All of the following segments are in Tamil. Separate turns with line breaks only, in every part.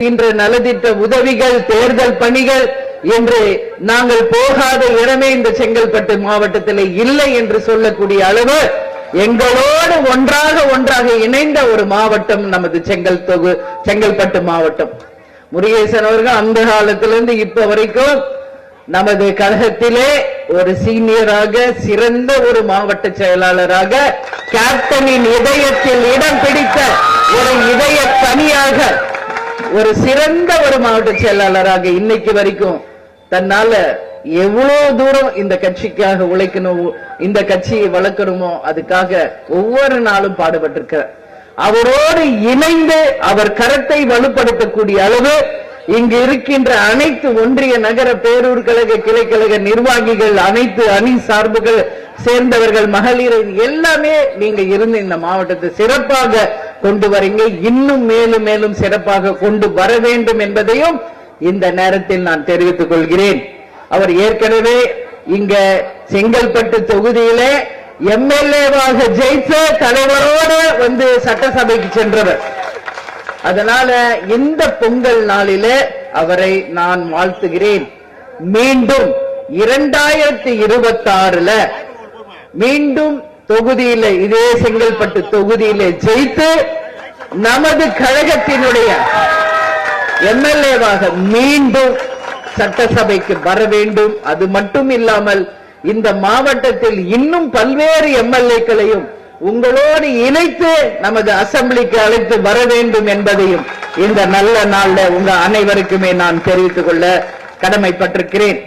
நலத்திட்ட உதவிகள், தேர்தல் பணிகள் என்று நாங்கள் போகாத இடமே இந்த செங்கல்பட்டு மாவட்டத்தில் இல்லை என்று சொல்லக்கூடிய அளவு எங்களோடு ஒன்றாக இணைந்த ஒரு மாவட்டம் நமது செங்கல்பட்டு மாவட்டம். முருகேசன் அவர்கள் அந்த காலத்திலிருந்து இப்ப வரைக்கும் நமது கழகத்திலே ஒரு சீனியராக, சிறந்த ஒரு மாவட்ட செயலாளராக, கேப்டனின் இதயத்தில் இடம் பிடித்த ஒரு இதய தனியாக, ஒரு சிறந்த ஒரு மாவட்ட செயலாளராக இன்னைக்கு வரைக்கும் தன்னால எவ்வளவு தூரம் இந்த கட்சிக்காக உழைக்கணும், இந்த கட்சியை வளர்க்கணுமோ அதுக்காக ஒவ்வொரு நாளும் பாடுபட்டிருக்கிறார். அவரோடு இணைந்து அவர் கரத்தை வலுப்படுத்தக்கூடிய அளவு இங்கு இருக்கின்ற அனைத்து ஒன்றிய நகர பேரூர் கழக கிளைக்கழக நிர்வாகிகள், அனைத்து அணி சார்புகள் சேர்ந்தவர்கள், மகளிர் எல்லாமே நீங்க இருந்து இந்த மாவட்டத்தை சிறப்பாக கொண்டு வரீங்க. இன்னும் மேலும் மேலும் சிறப்பாக கொண்டு வர வேண்டும் என்பதையும் இந்த நேரத்தில் நான் தெரிவித்துக் கொள்கிறேன். அவர் ஏற்கனவே இங்க செங்கல்பட்டு தொகுதியிலே எம்எல்ஏவாக ஜெயித்த தலைவரோடு வந்து சட்டசபைக்கு சென்றவர். அதனால இந்த பொங்கல் நாளிலே அவரை நான் வாழ்த்துகிறேன். மீண்டும் 2026 மீண்டும் தொகுதியில, இதே செங்கல்பட்டு தொகுதியிலே ஜெயித்து நமது கழகத்தினுடைய எம்எல்ஏவாக மீண்டும் சட்டசபைக்கு வர வேண்டும். அது மட்டும் இல்லாமல் இந்த மாவட்டத்தில் இன்னும் பல்வேறு எம்எல்ஏக்களையும் உங்களோடு இணைத்து நமது அசெம்பிளிக்கு அழைத்து வர வேண்டும் என்பதையும் இந்த நல்ல நாள்ல உங்க அனைவருக்குமே நான் தெரிவித்துக் கொள்ள கடமைப்பட்டிருக்கிறேன்.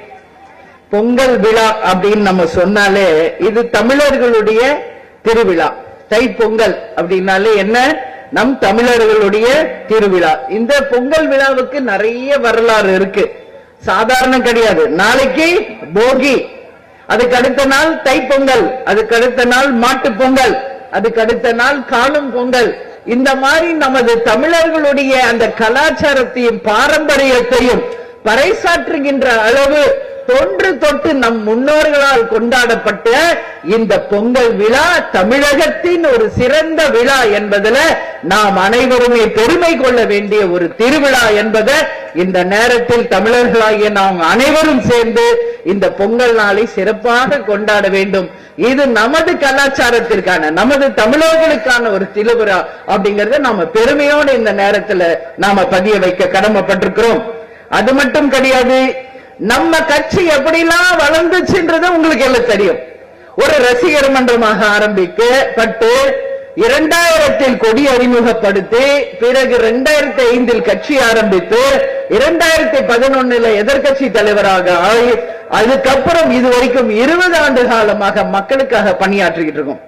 பொங்கல் விழா அப்படின்னு நம்ம சொன்னாலே இது தமிழர்களுடைய திருவிழா. தை பொங்கல் அப்படின்னாலே என்ன? நம் தமிழர்களுடைய திருவிழா. இந்த பொங்கல் விழாவுக்கு நிறைய வரலாறு இருக்கு, சாதாரணம் கிடையாது. நாளைக்கு போகி, அதுக்கு அடுத்த நாள் தைப்பொங்கல், அதுக்கு அடுத்த நாள் மாட்டு பொங்கல், அதுக்கு அடுத்த நாள் காணும் பொங்கல். இந்த மாதிரி நமது தமிழர்களுடைய அந்த கலாச்சாரத்தையும் பாரம்பரியத்தையும் பறைசாற்றுகின்ற அளவு தொன்று தொட்டு நம் முன்னோர்களால் கொண்டாடப்பட்ட இந்த பொங்கல் விழா தமிழகத்தின் ஒரு சிறந்த விழா என்பதில் நாம் அனைவருமே பெருமை கொள்ள வேண்டிய ஒரு திருவிழா என்பதை இந்த நேரத்தில் தமிழர்களாகிய நாம் அனைவரும் சேர்ந்து இந்த பொங்கல் நாளை சிறப்பாக கொண்டாட வேண்டும். இது நமது கலாச்சாரத்திற்கான, நமது தமிழர்களுக்கான ஒரு திருவிழா அப்படிங்கறத நாம பெருமையோடு இந்த நேரத்தில் நாம பதிய வைக்க கடமைப்பட்டிருக்கிறோம். அது மட்டும் கிடையாது, நம்ம கட்சி எப்படிலாம் வளர்ந்துச்சுன்றது உங்களுக்கு எல்லாம் தெரியும். ஒரு ரசிகர் மன்றமாக ஆரம்பிக்கப்பட்டு 2000 கொடி அறிமுகப்படுத்தி, பிறகு 2005 கட்சி ஆரம்பித்து 2011 எதிர்கட்சி தலைவராக ஆகி, அதுக்கப்புறம் இதுவரைக்கும் 20 ஆண்டு காலமாக மக்களுக்காக பணியாற்றிக்கிட்டு இருக்கோம்.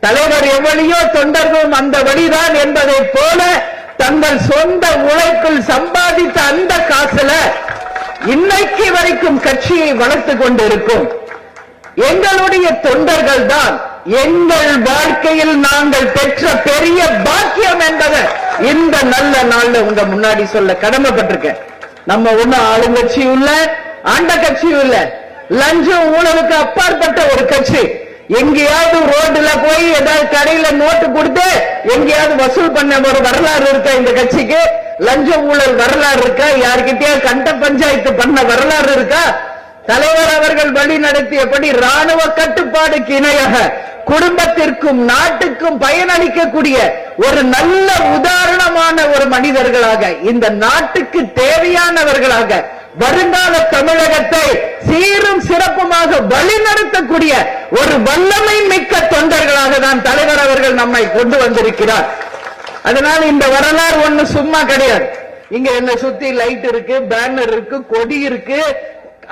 தலைவர் எவ்வளியோ தொண்டர்களும் அந்த வழிதான் என்பதை போல தங்கள் சொந்த உழைப்பில் சம்பாதித்த அந்த காசுல இன்னைக்கு வரைக்கும் கட்சியை வளர்த்து கொண்டிருக்கும் எங்களுடைய தொண்டர்கள் தான் எங்கள் வாழ்க்கையில் நாங்கள் பெற்ற பெரிய பாக்கியம் என்பதை இந்த நல்ல நாள்ல உங்க முன்னாடி சொல்ல கடமைப்பட்டிருக்கேன். நம்ம ஒன்னும் ஆளுங்கட்சியும் இல்ல, ஆண்ட கட்சியும் இல்ல, லஞ்சம் ஊழலுக்கு அப்பாற்பட்ட ஒரு கட்சி. எங்கேயாவது ரோட்ல போய் ஏதாவது கடையில நோட்டு கொடுத்து எங்கேயாவது வசூல் பண்ண ஒரு வரலாறு இருக்கா இந்த கட்சிக்கு? லஞ்ச ஊழல் வரலாறு இருக்கா? யாருக்கிட்டே கண்ட பஞ்சாயத்து பண்ண வரலாறு இருக்கா? தலைவர் அவர்கள் வழி நடத்தியபடி ராணுவ கட்டுப்பாடுக்கு இணையாக குடும்பத்திற்கும் நாட்டுக்கும் பயனளிக்கக்கூடிய ஒரு நல்ல உதாரணமான ஒரு மனிதர்களாக, இந்த நாட்டுக்கு தேவையானவர்களாக, வருங்கால தமிழகத்தை சீரும் சிறப்புமாக வழிநடத்தக்கூடிய ஒரு வல்லமை மிக்க தொண்டர்களாக தான் தலைவர் அவர்கள் நம்மை கொண்டு வந்திருக்கிறார். அதனால இந்த வரலாறு ஒண்ணு சும்மா கிடையாது. இங்க என்ன சுத்தி லைட் இருக்கு, பேனர் இருக்கு, கொடி இருக்கு,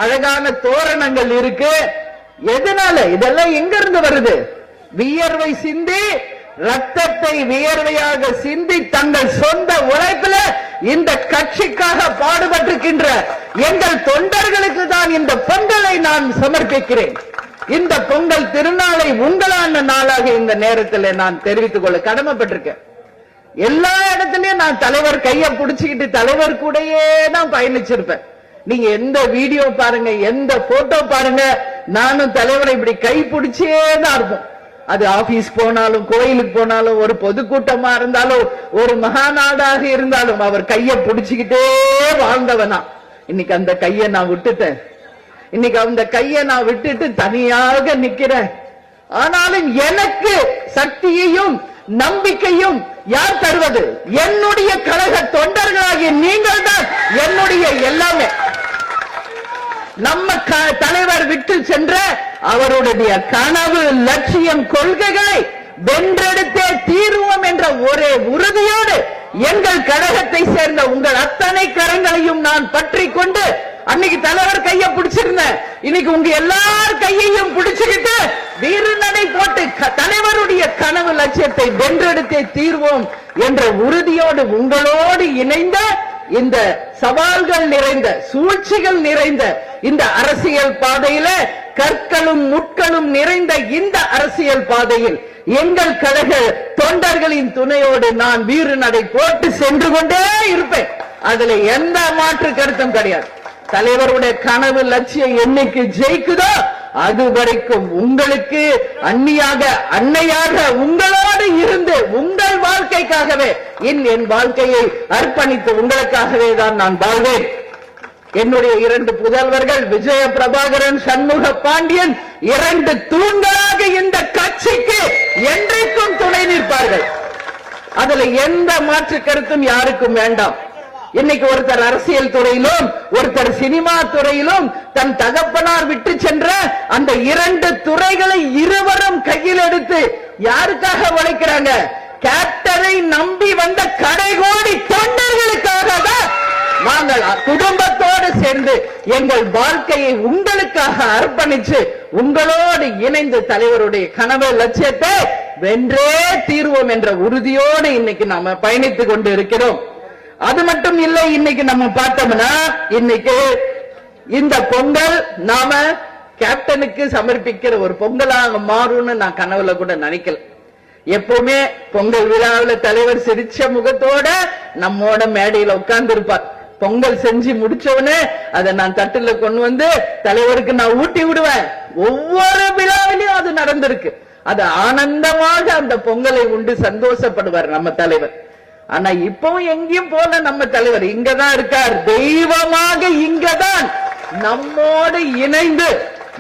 அழகான தோரணங்கள் இருக்கு. எதனால இதெல்லாம் எங்க இருந்து வருது? வியர்வை சிந்தி, ரத்தத்தை வியர்வையாக சிந்தி தங்கள் சொந்த உழைப்பில் இந்த கட்சிக்காக பாடுபட்டிருக்கின்ற எங்கள் தொண்டர்களுக்கு தான் இந்த பொங்கலை நான் சமர்ப்பிக்கிறேன். இந்த பொங்கல் திருநாளை உங்களான நாளாக இந்த நேரத்தில் நான் தெரிவித்துக் கொள்ள கடமைப்பட்டிருக்கேன். எல்லா இடத்துலயும் நான் தலைவர் கைய பிடிச்சுக்கிட்டு தலைவர் கூடயே தான் பயணிச்சிருப்பேன். நீங்க எந்த வீடியோ பாருங்க, எந்த போட்டோ பாருங்க, நானும் தலைவரை இப்படி கை பிடிச்சே தான் இருப்போம். அது ஆபீஸ் போனாலும், கோயிலுக்கு போனாலும், ஒரு பொதுக்கூட்டமா இருந்தாலும், ஒரு மகாநாடாக இருந்தாலும் அவர் கையை பிடிச்சுக்கிட்டே வாழ்ந்தவனா. இன்னைக்கு அந்த கையை நான் விட்டுட்டேன். இன்னைக்கு அந்த கையை நான் விட்டுட்டு தனியாக நிக்கிறேன். ஆனாலும் எனக்கு சக்தியையும் நம்பிக்கையும் யார் தருவது? என்னுடைய கழக தொண்டர்களாகிய நீங்கள் தான் என்னுடைய எல்லாமே. நம்ம தலைவர் விட்டு சென்ற அவருடைய கனவு, லட்சியம், கொள்கைகளை வென்றெடுத்தே தீர்வோம் என்ற ஒரே உறுதியோடு எங்கள் கழகத்தை சேர்ந்த உங்கள் அத்தனை கரங்களையும் நான் பற்றி கொண்டு, அன்னைக்கு தலைவர் கையை பிடிச்சிருந்தேன், இன்னைக்கு உங்க எல்லார் கையையும் பிடிச்சுக்கிட்டு வீரநடை போட்டு தலைவருடைய கனவு லட்சியத்தை வென்றெடுத்தே தீர்வோம் என்ற உறுதியோடு உங்களோடு இணைந்த இந்த சவால்கள் நிறைந்த, சூழ்ச்சிகள் நிறைந்த இந்த அரசியல் பாதையில, கற்களும் முட்களும் நிறைந்த இந்த அரசியல் பாதையில் எங்கள் கழக தொண்டர்களின் துணையோடு நான் வீறு நடை போட்டு சென்று கொண்டே இருப்பேன். அதுல எந்த மாற்று கருத்தும் கிடையாது. தலைவருடைய கனவு லட்சியம் என்னைக்கு ஜெயிக்குதோ அது வரைக்கும் உங்களுக்கு அன்னியாக, அன்னையாக உங்களோடு இருந்து உங்கள் வாழ்க்கைக்காகவே, என் வாழ்க்கையை அர்ப்பணித்து உங்களுக்காகவே தான் நான் வாழ்வேன். என்னுடைய 2 புதல்வர்கள் விஜய பிரபாகரன், சண்முக பாண்டியன் 2 தூண்களாக இந்த கட்சிக்கு என்றைக்கும் துணை நிற்பார்கள். அதுல எந்த மாற்று கருத்தும் யாருக்கும் வேண்டாம். இன்னைக்கு ஒருத்தர் அரசியல் துறையிலும், ஒருத்தர் சினிமா துறையிலும் தன் தகப்பனார் விட்டு சென்ற அந்த 2 துறைகளை இருவரும் கையில் எடுத்து யாருக்காக உழைக்கிறாங்க? கேப்டனை நம்பி வந்த கடைகோடி தொண்டர்களுக்காக தான் நாங்கள் குடும்பத்தோடு சேர்ந்து எங்கள் வாழ்க்கையை உங்களுக்காக அர்ப்பணிச்சு உங்களோடு இணைந்து தலைவருடைய கனவு லட்சியத்தை வென்றே தீர்வோம் என்ற உறுதியோடு இன்னைக்கு நாம பயணித்துக் கொண்டு இருக்கிறோம். அது மட்டும் இல்லை, இன்னைக்கு நம்ம பார்த்தோம்னா இன்னைக்கு இந்த பொங்கல் நாம கேப்டனுக்கு சமர்ப்பிக்கிற ஒரு பொங்கலாக மாறும்னு நான் கனவுல கூட நினைக்கல. எப்பவுமே பொங்கல் விழாவில் தலைவர் சிரிச்ச முகத்தோட நம்மோட மேடையில உட்கார்ந்து இருப்பார். பொங்கல் செஞ்சு முடிச்சவனே அதை நான் தட்டுல கொண்டு வந்து தலைவருக்கு நான் ஊட்டி விடுவேன். ஒவ்வொரு விழாவிலையும் அது நடந்திருக்கு. அது ஆனந்தமாக அந்த பொங்கலை உண்டு சந்தோஷப்படுவார் நம்ம தலைவர். ஆனா இப்பவும் எங்கேயும் போல நம்ம தலைவர் இங்கதான் இருக்கார். தெய்வமாக இங்கதான் நம்மோடு இணைந்து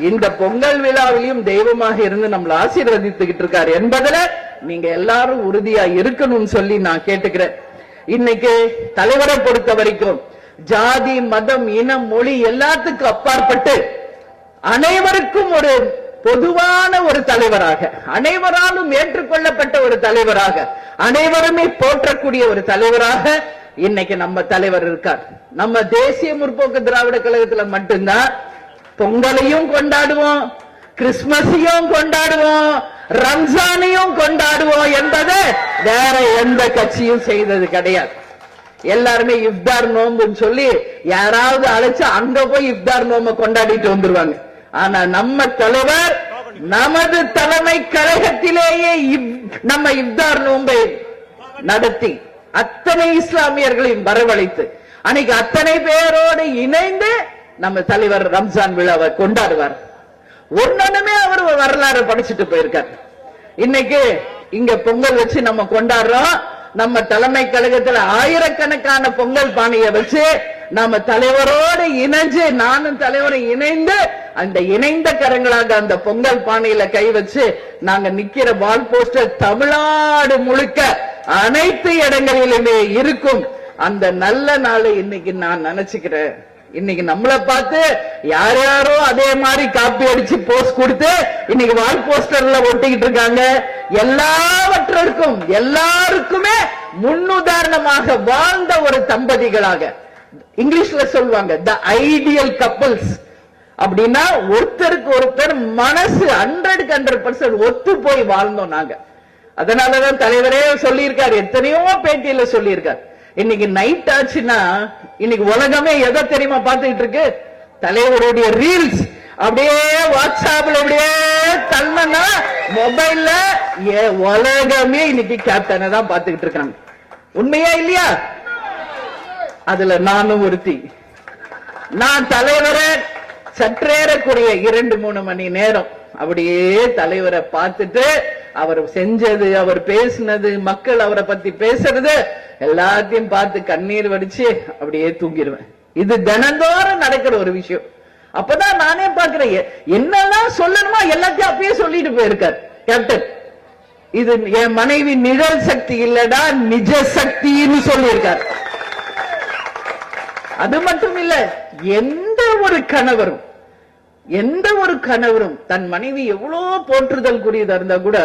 இந்த பொங்கல் விழாவிலையும் தெய்வமாக இருந்து நம்மளை ஆசீர்வதித்துக்கிட்டு இருக்காரு என்பதுல நீங்க எல்லாரும் உறுதியா இருக்கணும்னு சொல்லி நான் கேட்டுக்கிறேன். இன்னைக்கு தலைவரை பொறுத்த வரைக்கும் ஜாதி, மதம், இனம், மொழி எல்லாத்துக்கும் அப்பாற்பட்டு அனைவருக்கும் ஒரு பொதுவான ஒரு தலைவராக, அனைவராலும் ஏற்றுக்கொள்ளப்பட்ட ஒரு தலைவராக, அனைவருமே போற்றக்கூடிய ஒரு தலைவராக இன்னைக்கு நம்ம தலைவர் இருக்கார். நம்ம தேசிய முற்போக்கு திராவிட கழகத்துல மட்டும்தான் பொங்கலையும் கொண்டாடுவோம், கிறிஸ்துமஸையும் கொண்டாடுவோம், ரம்ஜானையும் கொண்டாடுவோம் என்பது வேற எந்த கட்சியும் செய்தது கிடையாது. எல்லாருமே இஃப்தார் நோம்புன்னு சொல்லி யாராவது அழைச்சு அங்க போய் இஃப்தார் நோம்ப கொண்டாடிட்டு வந்துருவாங்க. ஆனா நம்ம தலைவர் நமது தலைமை கழகத்திலேயே நம்ம இஃப்தார் நோம்பை நடத்தி அத்தனை இஸ்லாமியர்களையும் வரவழைத்து அன்னைக்கு அத்தனை பேரோடு இணைந்து நம்ம தலைவர் ரம்ஜான் விழாவை கொண்டாடுவார். ஒன்னொண்ணுமே அவர் வரலாறு படிச்சுட்டு போயிருக்கார். இன்னைக்கு இங்க பொங்கல் வச்சு நம்ம கொண்டாடுறோம். நம்ம தலைமை கழகத்துல ஆயிரக்கணக்கான பொங்கல் பானையை வச்சு நம்ம தலைவரோடு இணைஞ்சு, நானும் தலைவரும் இணைந்து அந்த இணைந்த கரங்களாக அந்த பொங்கல் பானையில கை வச்சு நாங்க நிக்கிற வால் போஸ்டர் தமிழ்நாடு முழுக்க அனைத்து இடங்களிலுமே இருக்கும். அந்த நல்ல நாளை இன்னைக்கு நான் நினைச்சுக்கிறேன். இன்னைக்கு நம்மளை பார்த்து யார் யாரோ அதே மாதிரி காப்பி அடிச்சு போஸ்ட் கொடுத்து இன்னைக்கு வால் போஸ்டர்ல ஒட்டிக்கிட்டு இருக்காங்க. எல்லாவற்றிற்கும் எல்லாருக்குமே முன்னுதாரணமாக வாழ்ந்த ஒரு தம்பதிகளாக, இங்கிலீஷ்ல சொல்லுவாங்க தி ஐடியல் கப்பிள்ஸ் அப்படின்னா ஒருத்தருக்கு ஒருத்தர் மனசு 100% ஒத்து போய் வாழ்ந்தோம் நாங்க. அதனாலதான் தலைவரே சொல்லியிருக்காரு, எத்தனையோ பேட்டியில சொல்லியிருக்காரு. இன்னைக்கு நைட் ஆச்சுன்னா இன்னைக்கு உலகமே எதை தெரியுமா பார்த்துக்கிட்டு இருக்கு? தலைவருடைய ரீல்ஸ். அப்படியே வாட்ஸ்அப்ல அப்படியே தள்ளனா மொபைல்ல உலகமே இன்னைக்கு கேப்டனை தான் பார்த்துக்கிட்டு இருக்காங்க. உண்மையா இல்லையா? அதுல நானும் ஒருத்தி. நான் தலைவரை சற்றேறக்கூடிய 2-3 மணி நேரம் அப்படியே தலைவரை பார்த்துட்டு அவர் செஞ்சது, அவர் பேசினது, மக்கள் அவரை பத்தி பேசுறது எல்லாத்தையும் பார்த்து கண்ணீர் வடிச்சு அப்படியே தூங்கிடுவேன். இது தினந்தோறும் நடக்கிற ஒரு விஷயம். அப்பதான் நானே பாக்குறேன், என்னெல்லாம் சொல்லணுமா எல்லாத்தையும் அப்பயே சொல்லிட்டு போயிருக்கார் கேப்டன். இது என் மனைவி நிழல் சக்தி இல்லடா, நிஜ சக்தின்னு சொல்லியிருக்கார். அது மட்டும் இல்ல, எந்த ஒரு கணவரும் தன் மனைவி எவ்வளவு போற்றுதல் கூறியதா இருந்தா கூட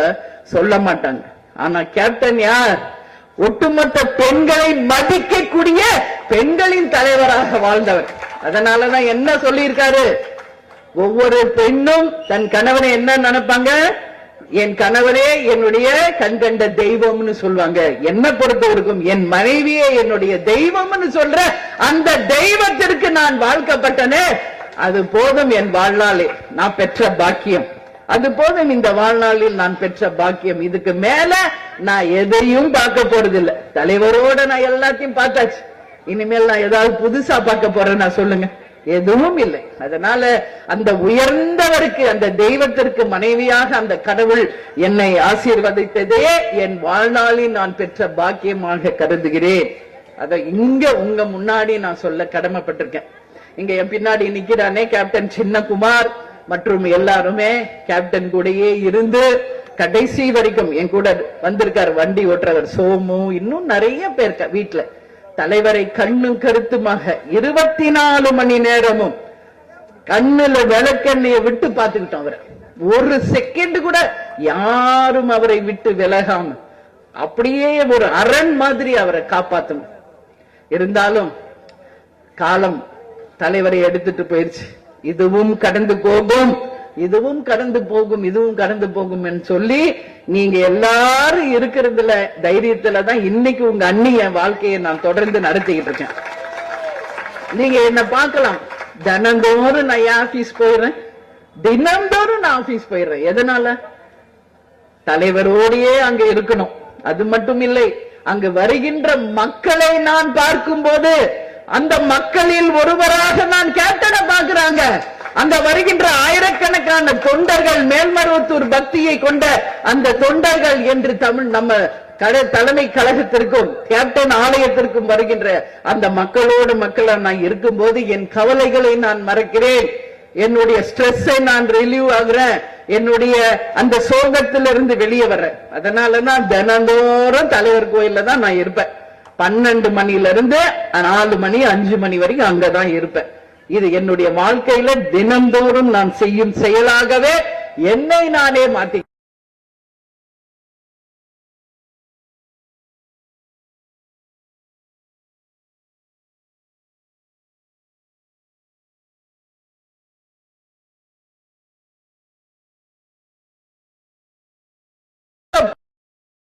சொல்ல மாட்டாங்க. ஆனா கேப்டன் யார்? ஒட்டுமொத்த பெண்களை மதிக்கக்கூடிய பெண்களின் தலைவராக வாழ்ந்தவர். அதனாலதான் என்ன சொல்லியிருக்காரு, ஒவ்வொரு பெண்ணும் தன் கணவனை என்ன நினைப்பாங்க, என் கணவரே என்னுடைய கண்கண்ட தெய்வம்னு சொல்லுவாங்க. என்ன பொறுத்தவரைக்கும் என் மனைவியே என்னுடைய தெய்வம்னு சொல்ற அந்த தெய்வத்திற்கு நான் வாழ்க்கப்பட்டனே, அது போதும் என் வாழ்நாளே, நான் பெற்ற பாக்கியம். அது போதும் இந்த வாழ்நாளில் நான் பெற்ற பாக்கியம். இதுக்கு மேல நான் எதையும் பார்க்க போறதில்லை. தலைவரோட நான் எல்லாத்தையும் பார்த்தாச்சு. இனிமேல் நான் ஏதாவது புதுசா பார்க்க போறேன் நான் சொல்லுங்க, எதுவும் இல்லை. அதனால அந்த உயர்ந்தவருக்கு, அந்த தெய்வத்திற்கு மனைவியாக அந்த கடவுள் என்னை ஆசீர்வதித்ததே என் வாழ்நாளில் நான் பெற்ற பாக்கியமாக கருதுகிறேன். அதை இங்க உங்க முன்னாடி நான் சொல்ல கடமைப்பட்டிருக்கேன். இங்க என் பின்னாடி நிக்கிறானே கேப்டன் சின்னகுமார் மற்றும் எல்லாருமே கேப்டன் கூடயே இருந்து கடைசி வரைக்கும் என் கூட வந்திருக்கார். வண்டி ஓட்டுறவர் சோமு, இன்னும் நிறைய பேர் வீட்டுல தலைவரை கண்ணும் கருத்துமாக 24 மணி நேரமும் கண்ணுல விளக்கெண்ணைய விட்டு பார்த்துக்கிட்டோம். அவரை ஒரு செகண்ட் கூட யாரும் அவரை விட்டு விலகாம அப்படியே ஒரு அரண் மாதிரி அவரை காப்பாத்தணும். இருந்தாலும் காலம் தலைவரை எடுத்துட்டு போயிருச்சு. இதுவும் கடந்து போகும், இதுவும் கடந்து போகும், இதுவும் கடந்து போகும் சொல்லி நீங்க எல்லாரும் இருக்கிறதுல தைரியத்துலதான் இன்னைக்கு உங்க அண்ணிய வாழ்க்கையை நான் தொடர்ந்து நடத்திக்கிட்டு இருக்கேன். நீங்க என்ன பார்க்கலாம், தினந்தோறும் நான் ஆபீஸ் போயிடுறேன், தினந்தோறும் நான் ஆபீஸ் போயிடுறேன். எதனால? தலைவரோடையே அங்க இருக்கணும். அது மட்டும் இல்லை, அங்கு வருகின்ற மக்களை நான் பார்க்கும் போது அந்த மக்களில் ஒருவராக நான் கேப்டனை பார்க்கிறாங்க. அந்த வருகின்ற ஆயிரக்கணக்கான தொண்டர்கள், மேல்மருவத்தூர் பக்தியை கொண்ட அந்த தொண்டர்கள் என்று தமிழ் நம்ம தலைமை கழகத்திற்கும் கேப்டன் ஆலயத்திற்கும் வருகின்ற அந்த மக்களோடு மக்களா நான் இருக்கும் போது என் கவலைகளை நான் மறக்கிறேன். என்னுடைய ஸ்ட்ரெஸ்ஸை நான் ரிலீவ் ஆகுறேன். என்னுடைய அந்த சோகத்திலிருந்து வெளியே வர்றேன். அதனால நான் தினந்தோறும் தலைவர் கோயில்ல தான் நான் இருப்பேன். 12 மணியிலிருந்து 4 மணி 5 மணி வரைக்கும் அங்கதான் இருப்பேன். இது என்னுடைய வாழ்க்கையில தினந்தோறும் நான் செய்யும் செயலாகவே என்னை நானே மாத்தி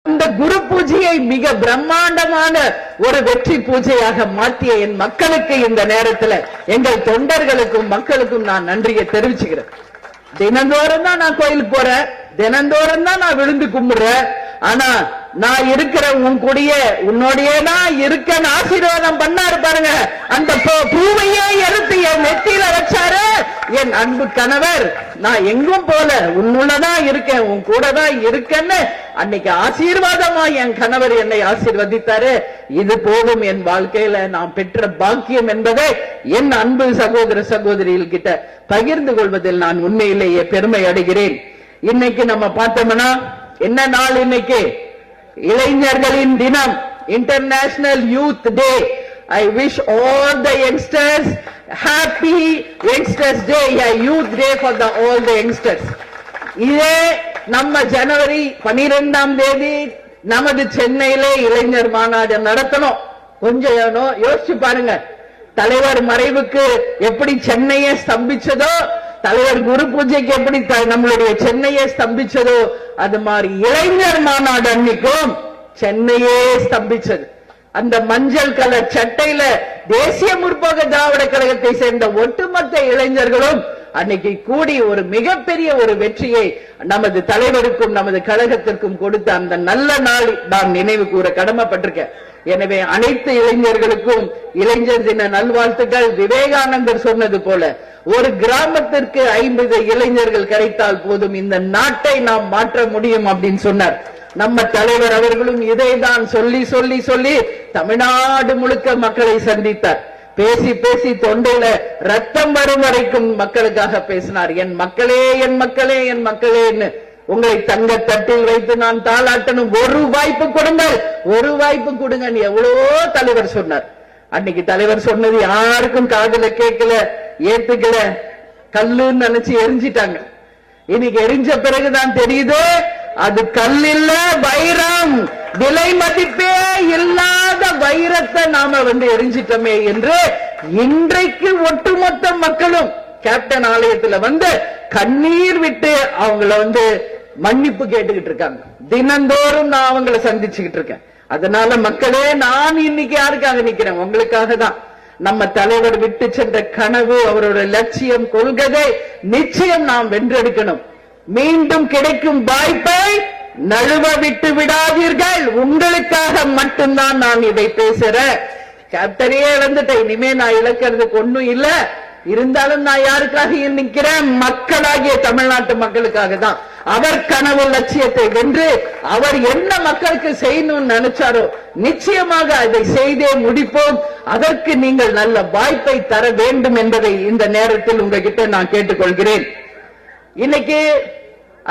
அந்த குரு பூஜையை மிக பிரம்மாண்டமான ஒரு வெற்றி பூஜையாக மாற்றிய என் மக்களுக்கு இந்த நேரத்தில் எங்கள் தொண்டர்களுக்கும் மக்களுக்கும் நான் நன்றியை தெரிவிச்சுக்கிறேன். தினந்தோறும் தான் நான் கோயிலுக்கு போறேன், தினந்தோறும் தான் நான் விழுந்து கும்பிடுறேன். ஆனா நான் இருக்கிற உன் கூடிய உன்னோடையே நான் இருக்கன்னு ஆசீர்வாதம் பண்ணாரு பாருங்க. அந்த பூவையே எடுத்து என் நெத்தியில வச்சாரு என் அன்பு கணவர். நான் எங்கும் போல உன்னுள்ளதான் இருக்கேன், உன் கூட தான் இருக்கேன்னு அன்னைக்கு ஆசீர்வாதமா என் கணவர் என்னை ஆசீர்வதித்தாரு. இது போதும் என் வாழ்க்கையில நான் பெற்ற பாக்கியம் என்பதை என் அன்பு சகோதர சகோதரிகள் கிட்ட பகிர்ந்து கொள்வதில் நான் உண்மையிலேயே பெருமை அடைகிறேன். இன்னைக்கு நம்ம பார்த்தோம்னா என்ன நாள்? இன்னைக்கு இளைஞர்களின் தினம், international youth day. I wish all the youngsters happy youngsters day, a youth day for all the youngsters. இதே நம்ம ஜனவரி 12ஆம் தேதி நமது சென்னையில இளைஞர் மாநாடு நடத்தணும். கொஞ்சம் யோசிச்சு பாருங்க. தலைவர் மறைவுக்கு எப்படி சென்னையே ஸ்தம்பிச்சதோ, தலைவர் குரு பூஜைக்கு எப்படி நம்மளுடைய சென்னையே ஸ்தம்பிச்சதோ, அது மாதிரி இளைஞர் மாநாடு அன்னைக்கும் சென்னையே ஸ்தம்பிச்சது. அந்த மஞ்சள் கலர் சட்டையில தேசிய முற்போக்கு திராவிட கழகத்தை சேர்ந்த ஒட்டுமொத்த இளைஞர்களும் அன்னைக்கு கூடி ஒரு மிகப்பெரிய ஒரு வெற்றியை நமது தலைவருக்கும் நமது கழகத்திற்கும் கொடுத்த அந்த நல்ல நாள் நாம் நினைவு கூற கடமைப்பட்டிருக்கேன். எனவே அனைத்து இளைஞர்களுக்கும் இளைஞர் தின நல்வாழ்த்துக்கள். விவேகானந்தர் சொன்னது போல ஒரு கிராமத்திற்கு 50 இளைஞர்கள் கிடைத்தால் போதும் இந்த நாட்டை நாம் மாற்ற முடியும் அப்படின்னு சொன்னார். நம்ம தலைவர் அவர்களும் இதைதான் சொல்லி சொல்லி சொல்லி தமிழ்நாடு முழுக்க மக்களை சந்தித்தார். பேசி பேசி தொண்டையில ரத்தம் வரும் வரைக்கும் மக்களுக்காக பேசினார். என் மக்களே என் மக்களே என் மக்களேன்னு உங்களை தங்க தட்டில் வைத்து நான் தாளாட்டணும், ஒரு வாய்ப்பு கொடுங்கள், ஒரு வாய்ப்பு கொடுங்க எவ்வளவோ தலைவர் சொன்னார். அன்னைக்கு தலைவர் சொன்னது யாருக்கும் காதுல கேட்கல, ஏத்துக்கல, கல்லுன்னு நினைச்சு எரிஞ்சிட்டாங்க. இன்னைக்கு எரிஞ்ச பிறகுதான் தெரியுது அது கல் இல்ல, வைரம், விலை மதிப்பே இல்லாத வைரத்தை நாம எரிஞ்சிட்டோமே என்று இன்றைக்கு ஒட்டுமொத்த மக்களும் கேப்டன் ஆலயத்துல கண்ணீர் விட்டு அவங்கள மன்னிப்பு கேட்டுக்கிட்டு இருக்காங்க. தினந்தோறும் நான் அவங்களை சந்திச்சுக்கிட்டு இருக்கேன். அதனால மக்களே, நான் இன்னைக்கு யாருக்காக நிக்கிறேன்? உங்களுக்காக தான். நம்ம தலைவர் விட்டு சென்ற கனவு, அவரோட லட்சியம், கொள்கை நிச்சயம் நாம் வென்றெடுக்கணும். மீண்டும் கிடைக்கும் வாய்ப்பை நழுவ விட்டு விடாதீர்கள். உங்களுக்காக மட்டும்தான் நான் இதை பேசுறேன். கேப்டனையே இழந்துட்டேன், இனிமே நான் இழக்கிறதுக்கு ஒண்ணும் இல்ல. இருந்தாலும் நான் யாருக்காக நிற்கிறேன்? மக்களாகிய தமிழ்நாட்டு மக்களுக்காக தான். அவர் கனவு லட்சியத்தை வென்று அவர் என்ன மக்களுக்கு செய்யணும்னு நினைச்சாரோ நிச்சயமாக அதை செய்தே முடிப்போம். அதற்கு நீங்கள் நல்ல வாய்ப்பை தர வேண்டும் என்பதை இந்த நேரத்தில் உங்ககிட்ட நான் கேட்டுக்கொள்கிறேன். இன்னைக்கு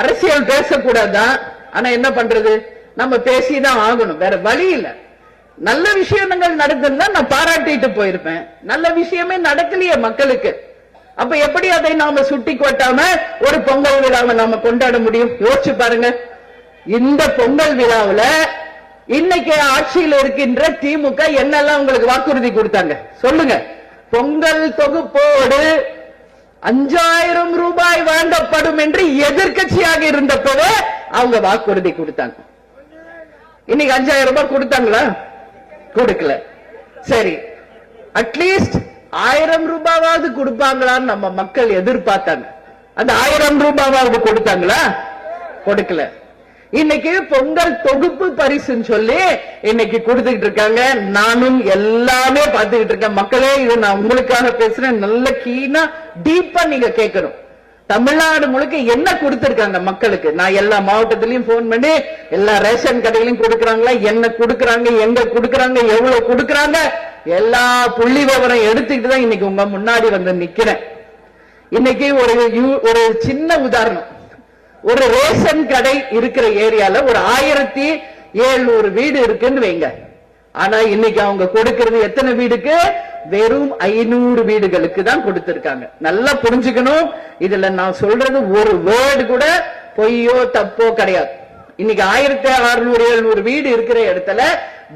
அரசியல் பேசக்கூடாதான், ஆனா என்ன பண்றது, நம்ம பேசிதான் ஆகணும், வேற வழி இல்ல. நல்ல விஷயங்கள் நடக்குதுன்னா நான் பாராட்டிட்டு போயிருப்பேன். நல்ல விஷயமே நடக்கலையே மக்களுக்கு. அப்ப எப்படி அதை நாம சுட்டி கொட்டாம ஒரு பொங்கல் விழாவை நாம கொண்டாட முடியும்? யோசிச்சு பாருங்க. இந்த பொங்கல் விழாவில் இன்னைக்கு ஆட்சியில் இருக்கின்ற திமுக என்னெல்லாம் உங்களுக்கு வாக்குறுதி கொடுத்தாங்க சொல்லுங்க. பொங்கல் தொகுப்போடு 5000 ரூபாய் வழங்கப்படும் என்று எதிர்கட்சியாக இருந்தப்பவே அவங்க வாக்குறுதி கொடுத்தாங்க. இன்னைக்கு 5000 ரூபாய் கொடுத்தாங்களா? கொடுக்கல. சரி, அட்லீஸ்ட் 1000 ரூபாவது கொடுப்பாங்களான்னு நம்ம மக்கள் எதிர்பார்த்தாங்க. அந்த 1000 ரூபாவது கொடுத்தாங்களா? கொடுக்கல. இன்னைக்கு பொங்கல் தொகுப்பு பரிசுன்னு சொல்லி இன்னைக்கு கொடுத்துக்கிட்டு இருக்காங்க. நானும் எல்லாமே பார்த்துக்கிட்டு இருக்கேன். மக்களே, இது நான் உங்களுக்காக பேசுறேன். நல்ல கீனா டீப்பா நீங்க கேட்கணும். தமிழ்நாடு முழுக்க என்ன கொடுத்திருக்காங்க மக்களுக்கு? நான் எல்லா மாவட்டத்திலையும் போன் பண்ணி எல்லா ரேஷன் கடையிலையும் கொடுக்கறாங்களா, என்ன கொடுக்கறாங்க, எங்க கொடுக்கறாங்க, எவ்வளவு கொடுக்கறாங்க, எல்லா புள்ளி விவரம் எடுத்துக்கிட்டு தான் இன்னைக்கு உங்க முன்னாடி நிக்கிறேன். இன்னைக்கு ஒரு சின்ன உதாரணம். ஒரு ரேஷன் கடை இருக்கிற ஏரியால ஒரு 1700 வீடு இருக்குன்னு வைங்க. ஆனா இன்னைக்கு அவங்க கொடுக்கிறது எத்தனை வீடுக்கு? வெறும் 500 வீடுகளுக்கு தான் கொடுத்திருக்காங்க. நல்லா புரிஞ்சுக்கணும். இதுல நான் சொல்றது ஒரு வேர்டு கூட பொய்யோ தப்போ கிடையாது. இன்னைக்கு 1600-1700 வீடு இருக்கிற இடத்துல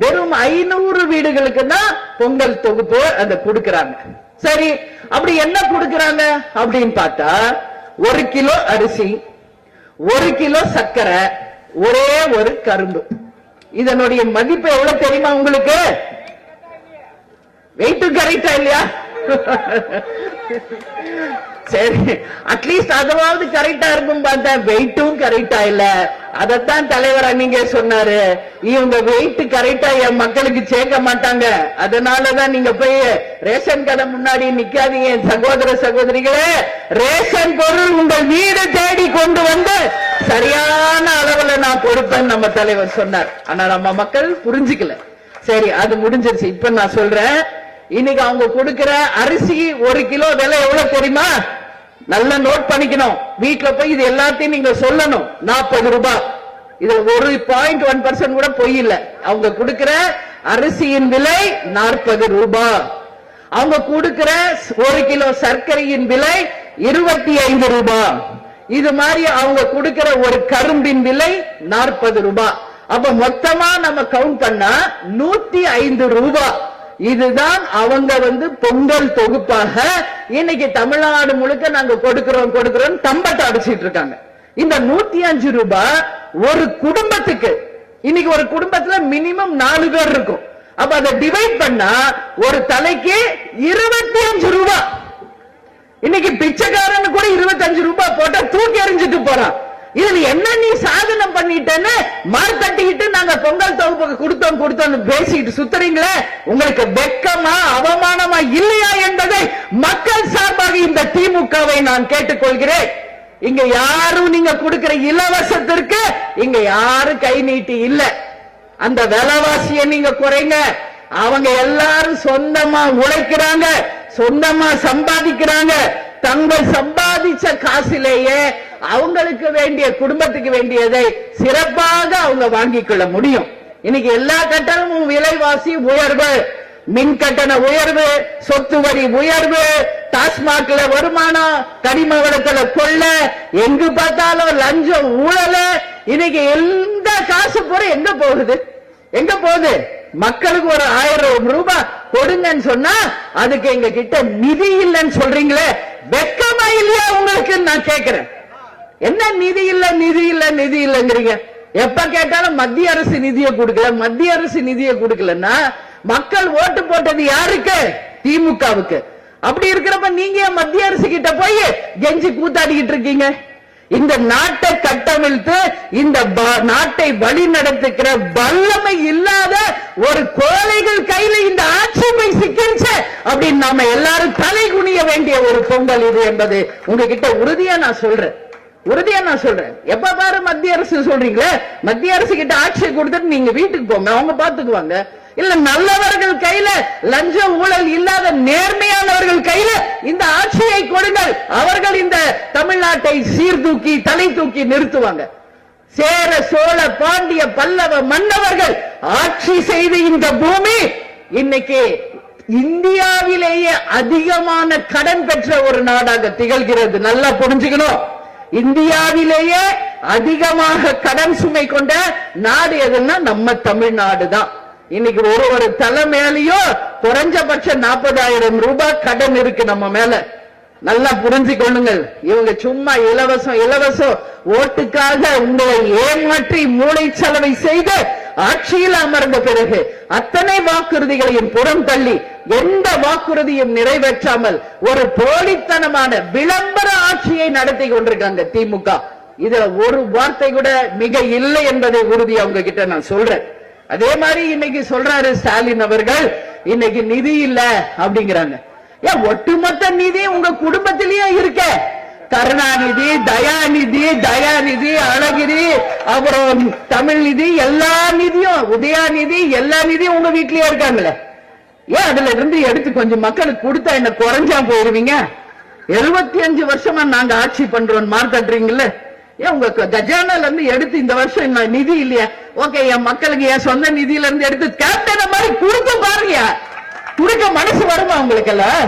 வெறும் 500 வீடுகளுக்கு தான் பொங்கல் தொகுப்பு அந்த கொடுக்கறாங்க. சரி, அப்படி என்ன கொடுக்கறாங்க அப்படின்னு பார்த்தா 1 கிலோ அரிசி, 1 கிலோ சர்க்கரை, ஒரே ஒரு கரும்பு. இதனுடைய மதிப்பு எவ்வளவு தெரியுமா உங்களுக்கு? வெயிட்டும் கரெக்டா இல்லையா? சரி, அட்லீஸ்ட் அதாவது கரெக்டா இருக்கும் பார்த்தா வெயிட்டும் கரெக்டா இல்ல. அதத்தான் தலைவர் நீங்க சொன்னாரு, இவங்க வெயிட் கரெக்டா என் மக்களுக்கு சேர்க்க மாட்டாங்க, அதனாலதான் நீங்க போய் ரேஷன் கடை முன்னாடி நிக்காதீங்க. சகோதர சகோதரிகளே, ரேஷன் பொருள் உங்கள் வீடு தேடி கொண்டு வந்து சரியான அளவுல நான் கொடுப்பேன் நம்ம தலைவர் சொன்னார். ஆனா நம்ம மக்கள் புரிஞ்சுக்கல. சரி, அது முடிஞ்சிருச்சு. இப்ப நான் சொல்றேன், இன்னைக்கு அவங்க கொடுக்கிற அரிசி 1 கிலோ விலை எவ்வளவு தெரியுமா? நல்லா நோட் பண்ணிக்கணும். வீட்டுல போய் இது எல்லாத்தையும் நீங்க சொல்லணும். 40 ரூபாய். இது 1.1% கூட பொய் இல்ல. அவங்க கொடுக்கிற அரிசியின் விலை 40 ரூபாய். அவங்க கொடுக்கிற 1 கிலோ சர்க்கரையின் விலை 25 ரூபாய். இது மாதிரி அவங்க கொடுக்கிற ஒரு கரும்பின் விலை 40 ரூபாய். அப்ப மொத்தமா நம்ம கவுண்ட் பண்ணா 105 ரூபாய். இதுதான் அவங்க பொங்கல் தொகுப்பாக இன்னைக்கு தமிழ்நாடு முழுக்க நாங்க கொடுக்கிறோம் தம்பட்ட அடிச்சிட்டு இருக்காங்க. இந்த 105 ரூபாய் ஒரு குடும்பத்துக்கு, இன்னைக்கு ஒரு குடும்பத்துல மினிமம் 4 பேர் இருக்கும். அப்ப அதை டிவைட் பண்ணா ஒரு தலைக்கு 25 ரூபாய். இன்னைக்கு பிச்சைக்காரன் கூட 25 ரூபாய் போட்டா தூக்கி எறிஞ்சிட்டு போறான். இதுல என்ன நீ சாதனை பண்ணிட்டேன்னு மார் தட்டிக்கிட்டு நாங்க பொங்கல் தொகுப்புக்கு கொடுத்தோம் பேசிட்டு சுத்துறீங்களே, உங்களுக்கு வெக்கமா அவமானமா இல்லையா என்பதை மக்கள் சார்பாக இந்த டீம் திமுகவை நான் கேட்டுக்கொள்கிறேன். இங்க யாரும் நீங்க கொடுக்கிற இலவசத்திற்கு இங்க யாரும் கை நீட்டி இல்ல. அந்த விலைவாசியை நீங்க குறைங்க. அவங்க எல்லாரும் சொந்தமா உழைக்கிறாங்க, சொந்தமா சம்பாதிக்கிறாங்க. தங்கள் சம்பாதிச்ச காசிலேயே அவங்களுக்கு வேண்டிய, குடும்பத்துக்கு வேண்டியதை சிறப்பாக அவங்க வாங்கிக் கொள்ள முடியும். இன்னைக்கு எல்லா கட்டணமும் விலைவாசி உயர்வு, மின் கட்டண உயர்வு, சொத்து வரி உயர்வு, டாஸ்மாக்ல வருமானம், கனிம வளத்துல கொள்ள, எங்கு பார்த்தாலும் லஞ்சம், ஊழல். இன்னைக்கு எந்த காசு போற எங்க போகுது? எங்க போகுது? மக்களுக்கு ஒரு 1000 ரூபாய் கொடுங்கன்னு சொன்னா அதுக்கு எங்க கிட்ட நிதி இல்லைன்னு சொல்றீங்களே, வெக்கமா இல்லையா உங்களுக்கு? நான் கேட்கிறேன், என்ன நிதி இல்ல, நிதி இல்ல, நிதி இல்லங்கிறீங்க? எப்ப கேட்டாலும் மத்திய அரசு நிதியை கொடுக்கல, மத்திய அரசு நிதியை கொடுக்கலன்னா மக்கள் ஓட்டு போட்டது யாருக்கு? திமுகவுக்கு. அப்படி இருக்கிறப்ப நீங்க மத்திய அரசு கிட்ட போய் கெஞ்சி கூத்தாடிக்கிட்டு இருக்கீங்க. இந்த நாட்டை கட்டவிழ்த்து இந்த நாட்டை வழி நடத்துகிற வல்லமை இல்லாத ஒரு கோழைகள் கையில இந்த ஆட்சி போய் சிக்கிருச்சு அப்படின்னு நாம எல்லாரும் தலை குனிய வேண்டிய ஒரு பொங்கல் இது என்பது உங்ககிட்ட உறுதியா நான் சொல்றேன். எப்ப பாரு மத்திய அரசு சொல்றீங்களே, மத்திய அரசு கிட்ட ஆட்சியை கொடுத்துட்டு நீங்க வீட்டுக்கு போங்க, அவங்க பாத்துக்குவாங்க. இல்ல நல்லவர்கள் கையில, லஞ்ச ஊழல் இல்லாத நேர்மையானவர்கள் கையில இந்த ஆட்சியை கொடுங்கள். அவர்கள் இந்த தமிழ்நாட்டை சீர்தூக்கி தலை தூக்கி நிறுத்துவாங்க. சேர சோழ பாண்டிய பல்லவ மன்னவர்கள் ஆட்சி செய்த இந்த பூமி இன்னைக்கு இந்தியாவிலேயே அதிகமான கடன் பெற்ற ஒரு நாடாக திகழ்கிறது. நல்லா புரிஞ்சுக்கணும், இந்தியாவிலேயே அதிகமாக கடன் சுமை கொண்ட நாடு எதுன்னா நம்ம தமிழ்நாடு தான். இன்னைக்கு ஒரு தலைமையிலையும் குறைஞ்சபட்சம் 40,000 ரூபாய் கடன் இருக்கு நம்ம மேல. நல்லா புரிஞ்சுக்கொள்ளுங்கள். இவங்க சும்மா இலவசம் ஓட்டுக்காக உங்களை ஏமாற்றி மூளை செலவை செய்து ஆட்சியில் அமர்ந்த பிறகு அத்தனை வாக்குறுதிகளையும் புறம் தள்ளி எந்த வாக்குறுதியும் நிறைவேற்றாமல் ஒரு போலித்தனமான விளம்பர ஆட்சியை நடத்தி கொண்டிருக்காங்க திமுக. இதுல ஒரு வார்த்தை கூட மிக இல்லை என்பதை உறுதி அவங்க கிட்ட நான் சொல்றேன். அதே மாதிரி இன்னைக்கு சொல்றாரு ஸ்டாலின் அவர்கள், இன்னைக்கு நிதி இல்ல அப்படிங்கிறாங்க. ஏன் ஒட்டுமொத்த நிதி உங்க குடும்பத்திலேயே இருக்க? கருணாநிதி, தயாநிதி, அழகிரி, அப்புறம் தமிழ் நிதி, எல்லா நிதியும், உதயாநிதி, எல்லா நிதியும் உங்க வீட்லயே இருக்காங்களே. ஏன் அதுல இருந்து எடுத்து கொஞ்சம் மக்களுக்கு கொடுத்தா என்ன குறைஞ்சா போயிருவீங்க? 75 வருஷமா நாங்க ஆட்சி பண்றோம் மார்த்தட்டுறீங்கல்ல. ஏன் உங்க கஜானால இருந்து எடுத்து இந்த வருஷம் நிதி இல்லையா? ஓகே, என் மக்களுக்கு என் சொந்த நிதியில இருந்து எடுத்து கேப்டன் மாதிரி கொடுத்து பாருங்க. கொடுக்க மனசு வருமா உங்களுக்கு எல்லாம்?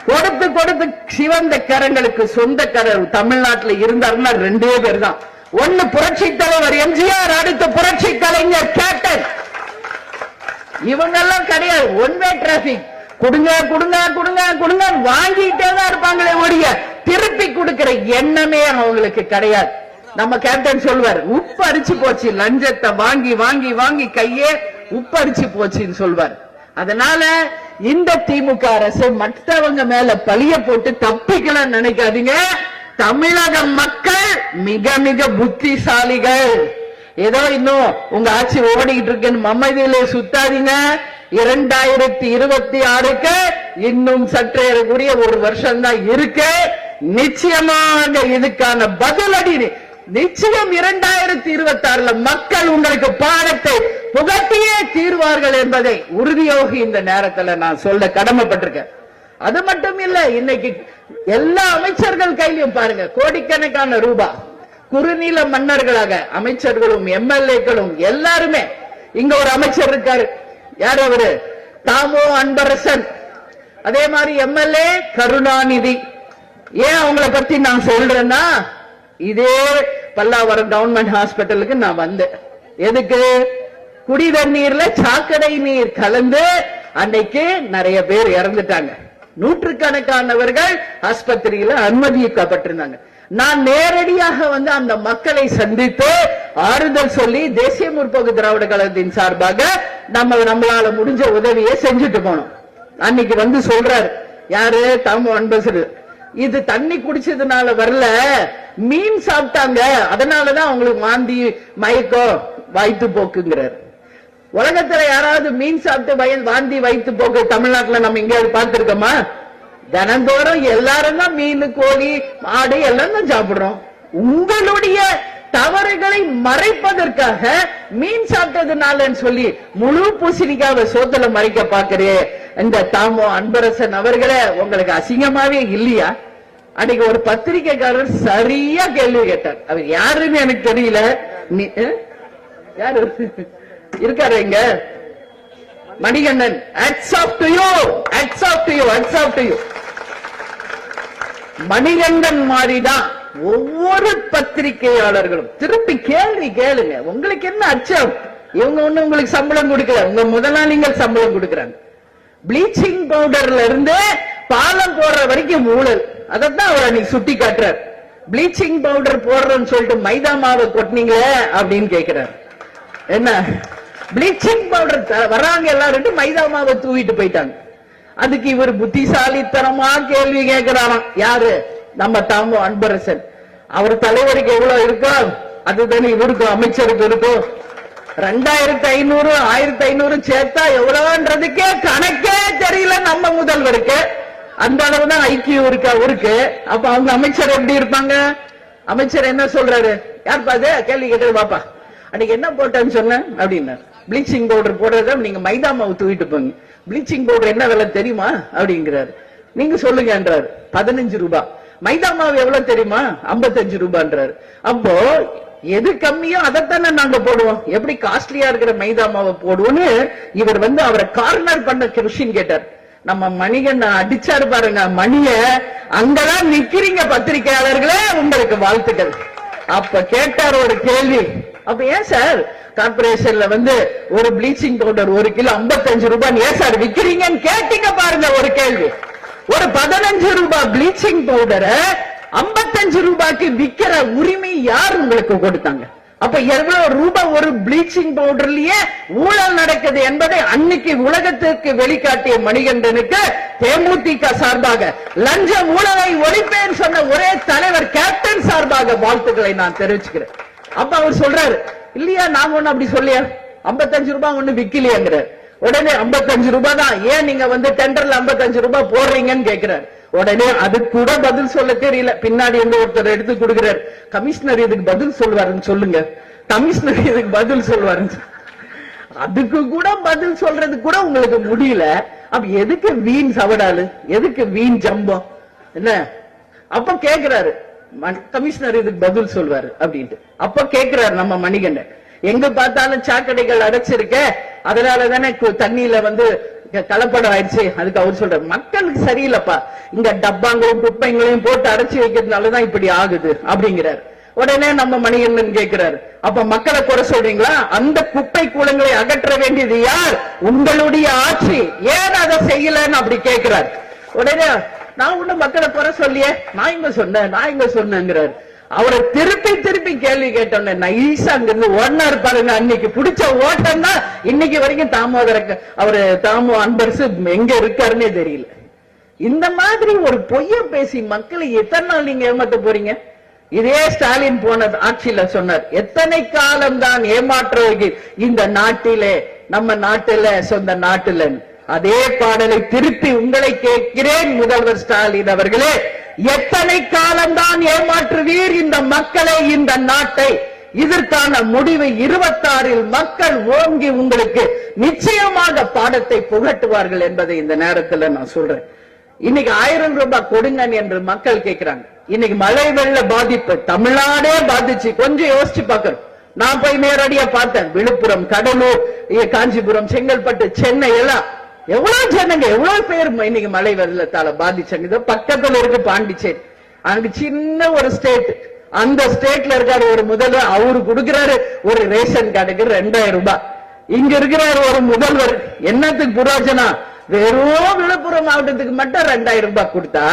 கொடுத்து சிவந்த கரங்களுக்கு சொந்த கரர் தமிழ்நாட்டில் இருந்தாருன்னா 2 பேர் தான். ஒன்னு புரட்சி தலைவர் எம்ஜிஆர், அடுத்த புரட்சி கலைஞர் கேப்டன். இவங்க எல்லாம் கிடையாது. ஒன் வே டிராபிக், கொடுங்க வாங்கிட்டே தான் இருப்பாங்களே ஒழிய திருப்பி கொடுக்கிற எண்ணமே அவங்களுக்கு கிடையாது. நம்ம கேப்டன் சொல்வார், உப்பு அரிச்சு போச்சு, லஞ்சத்தை வாங்கி கையே உப்பு அரிச்சு போச்சுன்னு சொல்வார். அதனால இந்த திமுக அரசு மற்றவங்க மேல பழிய போட்டு தப்பிக்கலாம் நினைக்காதீங்க. தமிழக மக்கள் மிக புத்திசாலிகள். ஏதோ இன்னும் உங்க ஆட்சி ஓடிக்கிட்டு இருக்குன்னு மம்மதியிலே சுத்தாதீங்க. 2026க்கு இன்னும் சற்றேறக்குரிய ஒரு வருஷம் தான் இருக்கு. நிச்சயமாக இதுக்கான பதிலடி நிச்சயம் 2026 மக்கள் உங்களுக்கு பாடத்தை புகட்டியே தீர்வார்கள் என்பதை உறுதியாக இந்த நேரத்தில் நான் சொல்ல கடமைப்பட்டிருக்கேன். அது மட்டும் இல்ல, இன்னைக்கு எல்லா அமைச்சர்கள் கையிலும் பாருங்க கோடிக்கணக்கான ரூபாய். குறுநில மன்னர்களாக அமைச்சர்களும் எம்எல்ஏக்களும் எல்லாருமே. இங்க ஒரு அமைச்சர் இருக்காரு, யார் அவரு? தாமோ அன்பரசன். அதே மாதிரி எம்எல்ஏ கருணாநிதி. ஏன் அவங்களை பத்தி நான் சொல்றேன்னா, இதே பல்லாவரம் கவர்மெண்ட் ஹாஸ்பிட்டலுக்கு நான் வந்தேன். எதுக்கு? குடி தண்ணீர்ல சாக்கடை நீர் கலந்து அன்னைக்கு நிறைய பேர் இறந்துட்டாங்க. நூற்றுக்கணக்கானவர்கள் ஆஸ்பத்திரியில அனுமதிக்கப்பட்டிருந்தாங்க. நான் நேரடியாக வந்து அந்த மக்களை சந்தித்து ஆறுதல் சொல்லி தேசிய முற்போக்கு திராவிட கழகத்தின் சார்பாக நம்மளால முடிஞ்ச உதவியை செஞ்சுட்டு போனோம். அன்னைக்கு வந்து சொல்றாரு யாரு? தாமோ அன்பரசன், இது தண்ணி குடிச்சதுனால வரல, மீன் சாப்பிட்டாங்க, அதனாலதான் அவங்களுக்கு வாந்தி மயக்கம் வயிற்று போக்குங்கிறார். உலகத்துல யாராவது மீன் சாப்பிட்டு வாந்தி வயிற்று போக்கு தமிழ்நாட்டுல நம்ம எங்கேயாவது பார்த்திருக்கோமா? தினந்தோறும் எல்லாரும் தான் மீன், கோழி, ஆடு எல்லாம் தான் சாப்பிடுறோம். உங்களுடைய தவறுகளை மறைப்பதற்காக மீன் சாப்பிட்டதுனாலன்னு சொல்லி முழு பூசணிக்காவை சோத்துல மறைக்க பாக்குறே இந்த தாமோ அன்பரசன் அவர்களே, உங்களுக்கு அசிங்கமாவே இல்லையா? அன்னைக்கு ஒரு பத்திரிகைக்காரர் சரியா கேள்வி கேட்டார். அவர் யாருன்னு எனக்கு தெரியல. யாரு இருக்காரு இங்க? Manikandan. Hats off to you, hats off to you, hats off to you. Manikandan மாதிரிதான் ஒவ்வொரு பத்திரிகையாளர்களும் திருப்பி கேள்வி கேளுங்க. உங்களுக்கு என்ன அச்சம்? இவங்க ஒண்ணு உங்களுக்கு சம்பளம் கொடுக்கல, உங்க முதலாளிகள் சம்பளம் கொடுக்கறாங்க. ப்ளீச்சிங் பவுடர்ல இருந்து பாலம் போடுற வரைக்கும் ஊழல். அதான் அவர் அன்னைக்கு சுட்டி காட்டுறார். ப்ளீச்சிங் பவுடர் போடுறோம்னு சொல்லிட்டு மைதா மாவை கொட்டினீங்களே அப்படின்னு கேட்கிறார். என்ன ப்ளீச்சிங் பவுடர் வராங்க எல்லாரும் மைதா மாவை தூவிட்டு போயிட்டாங்க. அதுக்கு இவர் புத்திசாலித்தனமா கேள்வி கேட்கிறாராம். யாரு? நம்ம தாமோ அன்பரசன். அவர் தலைவருக்கு எவ்வளவு இருக்கோ அதுதானே இவருக்கும் அமைச்சருக்கு இருக்கும். 2500 1500 சேர்த்தா எவ்வளவுன்றதுக்கே கணக்கே தெரியல நம்ம முதல்வருக்கு. அந்த அளவுதான் ஐக்கியம் இருக்கு அவருக்கு. அப்ப அவங்க அமைச்சர் எப்படி இருப்பாங்க? அமைச்சர் என்ன சொல்றாரு? யார் பாது கேள்வி கேட்டது பாப்பா அன்னைக்கு என்ன போட்டேன்னு சொன்ன அப்படின்னா, ப்ளீச்சிங் பவுடர் போடுறத நீங்க மைதா மாவு தூக்கிட்டு போங்க. ப்ளீச்சிங் பவுடர் என்ன விலை தெரியுமா அப்படிங்கிறாரு. நீங்க சொல்லுங்கன்றாரு. 15 ரூபாய். மைதா மாவு எவ்வளவு தெரியுமா? 55 ரூபான்றாரு. அப்போ எது கம்மியோ அதைத்தானே நாங்க போடுவோம். எப்படி காஸ்ட்லியா இருக்கிற மைதா மாவை போடுவோம்னு இவர் அவரை கார்னர் பண்ண கொஸ்டின் கேட்டார். நம்ம மணிகண்டன் அடிச்சாரு பாருங்க மணிய. அங்கதான் நிக்கிறீங்க பத்திரிகையாளர்களே, உங்களுக்கு வாழ்த்துக்கள். அப்ப கேட்டார் ஒரு கேள்வி. அப்ப ஏன் சார் கார்பரேஷன்ல ஒரு ப்ளீச்சிங் பவுடர் 1 கிலோ 55 ரூபாய் ஏன் சார் விக்கிறீங்கன்னு கேட்டீங்க பாருங்க ஒரு கேள்வி. ஒரு 15 ரூபாய் ப்ளீச்சிங் பவுடரை 55 ரூபாய்க்கு விக்கிற உரிமை யார் உங்களுக்கு கொடுத்தாங்க? அப்ப எவ்வளவு ரூபாய் ஒரு ப்ளீச்சிங் பவுடர்லயே ஊழல் நடக்குது என்பதை அன்னைக்கு உலகத்திற்கு வெளிக்காட்டிய மணிகண்டனுக்கு தேமுதிக சார்பாக லஞ்ச ஊழலை ஒழிப்பேன் சொன்ன ஒரே தலைவர் கேப்டன் சார்பாக வாழ்த்துக்களை நான் தெரிவிச்சுக்கிறேன். அப்ப அவர் சொல்றாரு, இல்லையா நாங்க ஒண்ணு அப்படி சொல்லியா 55 ரூபாய் ஒண்ணு விக்கலையாங்கிற. உடனே 55 ரூபாய் தான், ஏன் நீங்க டெண்டர்ல 55 ரூபாய் போடுறீங்கன்னு கேட்கிறார். உடனே அது கூட பதில் சொல்ல தெரியல. பின்னாடி ஒருத்தர் எடுத்து கொடுக்கிறார். கமிஷனர் இதுக்கு பதில் சொல்வாருன்னு சொல்லுங்க. கமிஷனர் இதுக்கு பதில் சொல்வாருன்னு அதுக்கு கூட பதில் சொல்றது கூட உங்களுக்கு முடியல. அப்ப எதுக்கு வீண் சவடாலு, எதுக்கு வீண் ஜம்பம் என்ன? அப்ப கேக்குறாரு கமிஷனர் இதுக்கு பதில் சொல்வாரு அப்படின்ட்டு. அப்ப கேக்குறாரு நம்ம மணிகண்டன், எங்க பார்த்தாலும் சாக்கடைகள் அடைச்சிருக்க, அதனாலதானே தண்ணியில கலப்படம் ஆயிடுச்சு. அதுக்கு அவர் சொல்ற மக்களுக்கு சரியில்லப்பா, இங்க டப்பாங்களையும் குப்பைங்களையும் போட்டு அடைச்சி வைக்கிறதுனாலதான் இப்படி ஆகுது அப்படிங்கிறார். உடனே நம்ம மணிகண்டன் கேட்கிறாரு, அப்ப மக்களை குறை சொல்றீங்களா? அந்த குப்பை கூலங்களை அகற்ற வேண்டியது யார்? உங்களுடைய ஆட்சி. ஏன் அதை செய்யலன்னு அப்படி கேட்கிறார். உடனே நான் ஒண்ணு மக்களை குறை சொல்லியே, நான் இங்க சொன்னேங்கிறார். அவரை திருப்பி திருப்பி கேள்வி கேட்டோன்னு நைசா அங்கிருந்து ஓடினார் பாருங்க. அன்னைக்கு பிடிச்ச ஓட்டம் தான் இன்னைக்கு வரைக்கும் தாமோ அன்பரசு எங்க இருக்காருன்னே தெரியல. இந்த மாதிரி ஒரு பொய்ய பேசி மக்களை எத்தனை நாள் நீங்க ஏமாத்த போறீங்க? இதே ஸ்டாலின் போன ஆட்சியில சொன்னார், எத்தனை காலம் தான் ஏமாற்றுவது இந்த நாட்டிலே, நம்ம நாட்டில, சொந்த நாட்டில. அதே பாடலை திருப்பி உங்களை கேட்கிறேன் முதல்வர் ஸ்டாலின் அவர்களே, எத்தனை காலம்தான் ஏமாற்றுவீர் இந்த மக்களை, இந்த நாட்டை? இதற்கான முடிவை 26 மக்கள் ஓங்கி உங்களுக்கு நிச்சயமாக பாடத்தை புகட்டுவார்கள் என்பதை இந்த நேரத்தில் நான் சொல்றேன். இன்னைக்கு 1000 ரூபாய் கொடுங்க என்று மக்கள் கேட்கிறாங்க. இன்னைக்கு மழை வெள்ள பாதிப்பு தமிழ்நாடே பாதிச்சு. கொஞ்சம் யோசிச்சு பார்க்கணும். நான் போய் நேரடியா பார்த்தேன். விழுப்புரம், கடலூர், காஞ்சிபுரம், செங்கல்பட்டு, சென்னை எல்லாம் எவ்வளவு ஜனங்க, எவ்வளவு பேர் இன்னைக்கு மழை வெள்ளத்தால பாதிச்சாங்க. பக்கத்துல இருக்கு பாண்டிச்சேரி, அங்க சின்ன ஒரு ஸ்டேட். அந்த ஸ்டேட்ல இருக்காரு ஒரு முதல்வர், அவரு கொடுக்கிறாரு ஒரு ரேஷன் கார்டுக்கு 2000 ரூபாய். இங்க இருக்கிறாரு ஒரு முதல்வர், என்னத்துக்கு புரோஜனம்? வெறும் விழுப்புரம் மாவட்டத்துக்கு மட்டும் 2000 ரூபாய் கொடுத்தா,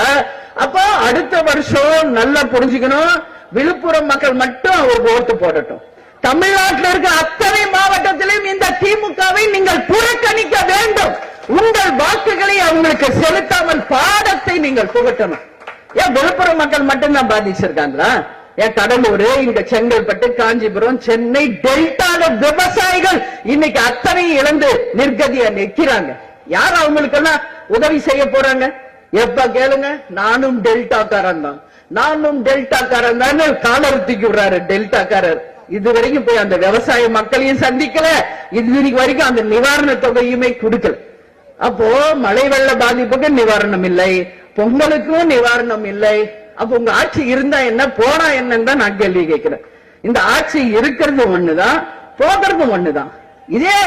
அப்போ அடுத்த வருஷம் நல்லா புரிஞ்சுக்கணும், விழுப்புரம் மக்கள் மட்டும் அவருக்கு ஓட்டு போடட்டும். தமிழ்நாட்டில் இருக்க அத்தனை மாவட்டத்திலும் இந்த திமுகவை நீங்கள் புறக்கணிக்க வேண்டும். உங்கள் வாக்குகளை அவங்களுக்கு செலுத்தாமல் பாடத்தை நீங்கள் புகட்டணும். ஏன் விழுப்புரம் மக்கள் மட்டும்தான் பாதிச்சிருக்காங்களா? ஏன் கடலூர், இந்த செங்கல்பட்டு, காஞ்சிபுரம், சென்னை, டெல்டால விவசாயிகள் இன்னைக்கு அத்தனை இழந்து நிர்கதியா நிற்கிறாங்க. யார் அவங்களுக்கு எல்லாம் உதவி செய்ய போறாங்க? எப்ப கேளுங்க, நானும் டெல்டாக்காரன் தான், நானும் டெல்டாக்காரன் தான் காலர் தூக்கி விடுறாரு டெல்டாக்காரர். இது வரைக்கும் போய் அந்த விவசாய மக்களையும் சந்திக்கல, இது வரைக்கும் அந்த நிவாரண தொகையுமே கொடுக்கல. அப்போ மழை வெள்ள பாதிப்புக்கு நிவாரணம் இல்லை, பொங்கலுக்கும் நிவாரணம் இல்லை. அப்ப உங்க ஆட்சி இருந்தா என்ன, போனா என்னன்னு தான் நான் கேள்வி கேட்கிறேன். இந்த ஆட்சி இருக்கிறது ஒண்ணுதான், போகிறது ஒண்ணுதான். இதே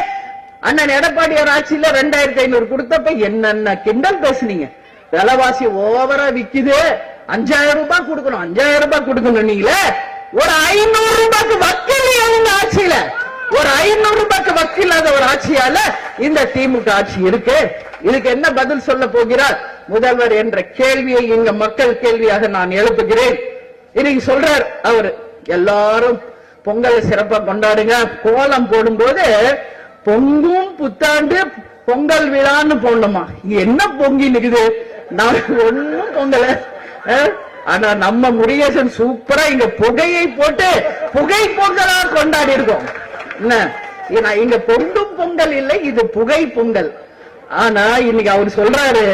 அண்ணன் எடப்பாடியார் ஆட்சியில 2500 கொடுத்தப்ப என்னென்ன கிண்டல் பேசுனீங்க. விலைவாசி ஓவரா விக்குது, 5000 ரூபாய் கொடுக்கணும், 5000 ரூபாய் கொடுக்கணும். நீங்களே ஒரு 500 ரூபாய்க்கு வக்கீல் அவங்க ஆட்சியில, ஒரு 500 ரூபாய்க்கு வக்கீலாத ஒரு ஆட்சியால இந்த திமுக ஆட்சி இருக்கு. இதுக்கு என்ன பதில் சொல்ல போகிறார் முதல்வர் என்ற கேள்வியை இங்க மக்கள் கேள்வியாக நான் எழுப்புகிறேன். இன்னைக்கு சொல்றார் அவரு, எல்லாரும் பொங்கலை சிறப்பா கொண்டாடுங்க, கோலம் போடும்போது பொங்கும் புத்தாண்டு பொங்கல் விழான்னு போடணுமா. என்ன பொங்கி நிக்குது, நான் ஒன்னும் பொங்கல. ஆனா நம்ம முருகேசன் சூப்பரா இங்க புகையை போட்டு புகை பொங்கலா கொண்டாடி இருக்கோம். என்ன இங்க பொங்கும் பொங்கல் இல்லை, இது புகை பொங்கல். ஆனா இன்னைக்கு அவர் சொல்றாரு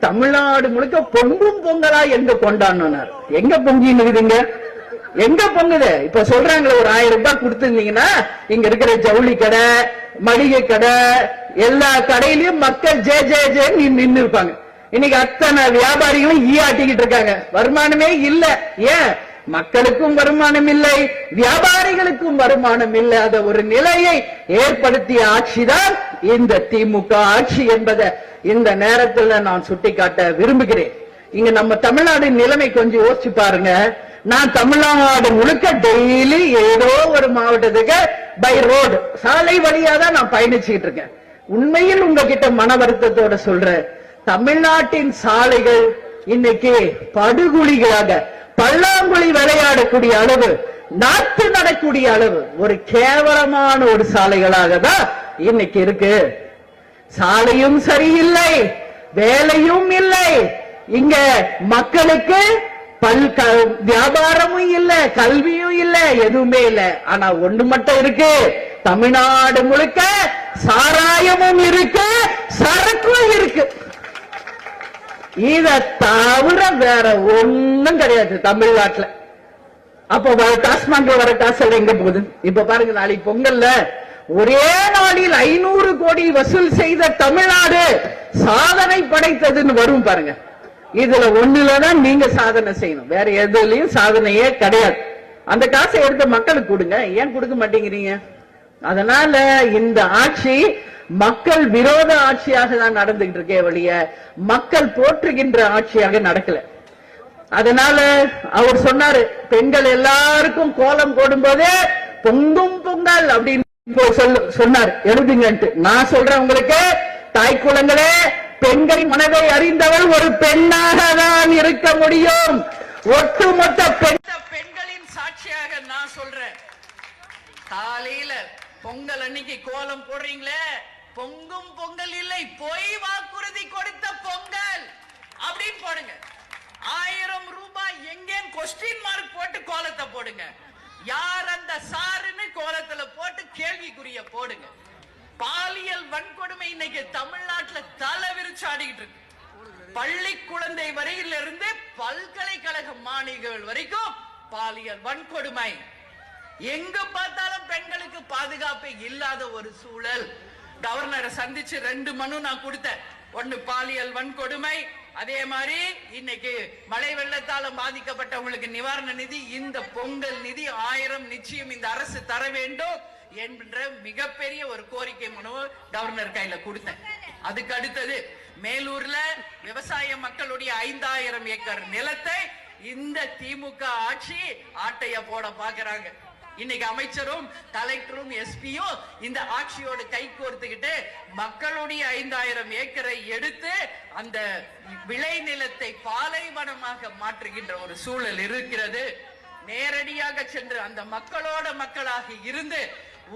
தமிழ்நாடு முழுக்க பொங்கும் பொங்கலா எங்க கொண்டாடினார். எங்க பொங்கி நிக்குதுங்க, எங்க பொங்குது? இப்ப சொல்றாங்களே ஒரு 1000 ரூபாய் கொடுத்திருந்தீங்கன்னா இங்க இருக்கிற ஜவுளி கடை, மளிகை கடை, எல்லா கடையிலயும் மக்கள் ஜே ஜே ஜே நின்று இருப்பாங்க. இன்னைக்கு அத்தனை வியாபாரிகளும் ஈயாட்டிக்கிட்டு இருக்காங்க, வருமானமே இல்ல. ஏன்? மக்களுக்கும் வருமானம் இல்லை, வியாபாரிகளுக்கும் வருமானம் இல்லாத ஒரு நிலையை ஏற்படுத்திய ஆட்சிதான் இந்த திமுக ஆட்சி என்பதை இந்த நேரத்தில் நான் சுட்டிக்காட்ட விரும்புகிறேன். இங்க நம்ம தமிழ்நாடு நிலைமை கொஞ்சம் யோசிச்சு பாருங்க. நான் தமிழ்நாடு முழுக்க டெய்லி ஏதோ ஒரு மாவட்டத்துக்கு பை ரோடு சாலை வழியா தான் நான் பயணிச்சுட்டு இருக்கேன். உண்மையில் உங்ககிட்ட மன வருத்தத்தோட சொல்றேன், தமிழ்நாட்டின் சாலைகள் இன்னைக்கு படுகுழிகளாக, பல்லாங்குழி விளையாடக்கூடிய அளவு, நாட்டு நடக்கூடிய அளவு, ஒரு கேவலமான ஒரு சாலைகளாக தான் இன்னைக்கு இருக்கு. சாலையும் சரியில்லை, வேலையும் இல்லை, இங்க மக்களுக்கு வியாபாரமும் இல்ல, கல்வியும் இல்ல, எதுவுமே இல்ல. ஆனா ஒண்ணு மட்டும் இருக்கு, தமிழ்நாடு முழுக்க சாராயமும் இருக்கு, சரக்கும் இருக்கு. இத தவிர வேற ஒண்ணும் கிடையாது தமிழ்நாட்டுல. அப்ப டாஸ்மாக் வர காசு எங்க போகுது? இப்ப பாருங்க, நாளைக்கு பொங்கல்ல ஒரே நாளில் 500 கோடி வசூல் செய்த தமிழ்நாடு சாதனை படைத்ததுன்னு வரும் பாருங்க. இதுல ஒண்ணுலதான் நீங்க சாதனை செய்யணும், வேற எதுலயும் சாதனையே கிடையாது. அந்த காசை எடுத்து மக்களுக்கு கொடுங்க, ஏன் கொடுக்க மாட்டேங்கிறீங்க? அதனால இந்த ஆட்சி மக்கள் விரோத ஆட்சியாக தான் நடந்துகிட்டு இருக்கே வழிய மக்கள் போற்றுகின்ற ஆட்சியாக நடக்கல. அதனால அவர் சொன்னாரு, பெண்கள் எல்லாருக்கும் கோலம் போடும் போதே பொங்கும் பொங்கல் அப்படின்னு சொன்னார், எழுதுங்கன்ட்டு. நான் சொல்றேன் உங்களுக்கு, தாய் குலங்களே, பெண்கள் மனதை அறிந்தவள் ஒரு பெண்ணாக தான் இருக்க முடியும். ஒட்டுமொத்த பெண்களின் சாட்சியாக நான் சொல்றேன், காலையில பொங்கல் அன்னைக்கு கோலம் போடுறீங்களே, பொங்கும் பொங்கல் இல்லை, பொய் வாக்குறுதி கொடுத்த பொங்கல் அப்படின்னு போடுங்க. 1000 ரூபாய் எங்கே கொஸ்டின் மார்க் போட்டு கோலத்தை போடுங்க. யார் அந்த சாருன்னு கோலத்துல போட்டு கேள்விக்குரிய போடுங்க. பாலியல் வன்கொடுமை இன்னைக்கு தமிழ்நாட்டில் தலை விரிச்சாடிக்கிட்டு இருக்கு. பள்ளி குழந்தை வரையிலிருந்து பல்கலைக்கழக மாணவிகள் வரைக்கும் பாலியல் வன்கொடுமை. எங்க பார்த்தாலும் பெண்களுக்கு பாதுகாப்பு இல்லாத ஒரு சூழல். கவர்னரை சந்திச்சு 2 மனு நான் கொடுத்தேன். ஒன்னு பாலியல் வன்கொடுமை, அதே மாதிரி இன்னைக்கு மழை வெள்ளத்தால பாதிக்கப்பட்டவங்களுக்கு நிவாரண நிதி, இந்த பொங்கல் நிதி 1000 நிச்சயம் இந்த அரசு தர வேண்டும் என்ற மிகப்பெரிய ஒரு கோரிக்கை மனு கவர்னர் கையில கொடுத்தேன். அதுக்கு அடுத்தது மேலூர்ல விவசாய மக்களுடைய 5000 ஏக்கர் நிலத்தை இந்த திமுக ஆட்சி ஆட்டைய போட பாக்குறாங்க. இன்னைக்கு அமைச்சரும் கலெக்டரும் எஸ்பியும் இந்த ஆட்சியோடு கை கோர்த்துக்கிட்டு மக்களுடைய 5000 ஏக்கரை எடுத்து அந்த விளைநிலத்தை பாலைவனமாக மாற்றுகின்ற ஒரு சூழல் இருக்கிறது. நேரடியாக சென்று அந்த மக்களோட மக்களாக இருந்து